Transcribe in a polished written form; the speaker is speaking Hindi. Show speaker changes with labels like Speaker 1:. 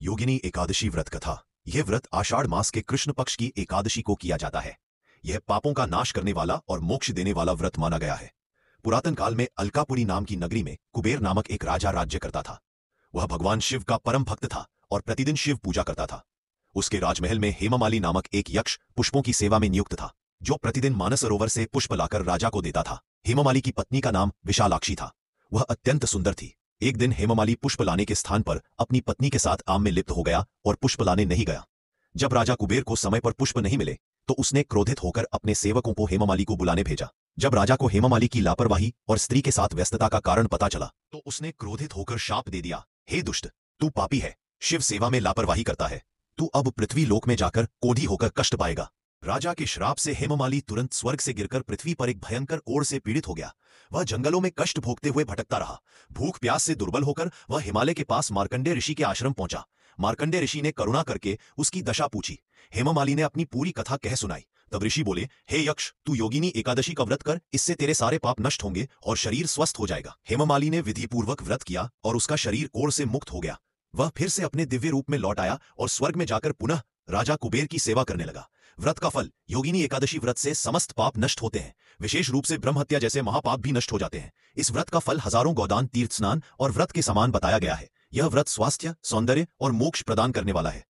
Speaker 1: योगिनी एकादशी व्रत कथा। यह व्रत आषाढ़ मास के कृष्ण पक्ष की एकादशी को किया जाता है। यह पापों का नाश करने वाला और मोक्ष देने वाला व्रत माना गया है। पुरातन काल में अलकापुरी नाम की नगरी में कुबेर नामक एक राजा राज्य करता था। वह भगवान शिव का परम भक्त था और प्रतिदिन शिव पूजा करता था। उसके राजमहल में हेमामाली नामक एक यक्ष पुष्पों की सेवा में नियुक्त था, जो प्रतिदिन मानसरोवर से पुष्प लाकर राजा को देता था। हेमामाली की पत्नी का नाम विशालाक्षी था। वह अत्यंत सुंदर थी। एक दिन हेमामाली पुष्प लाने के स्थान पर अपनी पत्नी के साथ आम में लिप्त हो गया और पुष्प लाने नहीं गया। जब राजा कुबेर को समय पर पुष्प नहीं मिले तो उसने क्रोधित होकर अपने सेवकों को हेमामाली को बुलाने भेजा। जब राजा को हेमामाली की लापरवाही और स्त्री के साथ व्यस्तता का कारण पता चला तो उसने क्रोधित होकर शाप दे दिया, हे दुष्ट, तू पापी है, शिव सेवा में लापरवाही करता है। तू अब पृथ्वी लोक में जाकर कोढ़ी होकर कष्ट पाएगा। राजा के श्राप से हेमामाली तुरंत स्वर्ग से गिरकर पृथ्वी पर एक भयंकर कोढ़ से पीड़ित हो गया। वह जंगलों में कष्ट भोगते हुए भटकता रहा। भूख प्यास से दुर्बल होकर वह हिमालय के पास मार्कंडेय ऋषि के आश्रम पहुंचा। मार्कंडेय ऋषि ने करुणा करके उसकी दशा पूछी। हेमामाली ने अपनी पूरी कथा कह सुनाई। तब ऋषि बोले, हे यक्ष, तू योगिनी एकादशी का व्रत कर, इससे तेरे सारे पाप नष्ट होंगे और शरीर स्वस्थ हो जाएगा। हेमामाली ने विधिपूर्वक व्रत किया और उसका शरीर कोढ़ से मुक्त हो गया। वह फिर से अपने दिव्य रूप में लौट आया और स्वर्ग में जाकर पुनः राजा कुबेर की सेवा करने लगा। व्रत का फल। योगिनी एकादशी व्रत से समस्त पाप नष्ट होते हैं, विशेष रूप से ब्रह्म हत्या जैसे महापाप भी नष्ट हो जाते हैं। इस व्रत का फल हजारों गोदान, तीर्थ स्नान और व्रत के समान बताया गया है। यह व्रत स्वास्थ्य, सौंदर्य और मोक्ष प्रदान करने वाला है।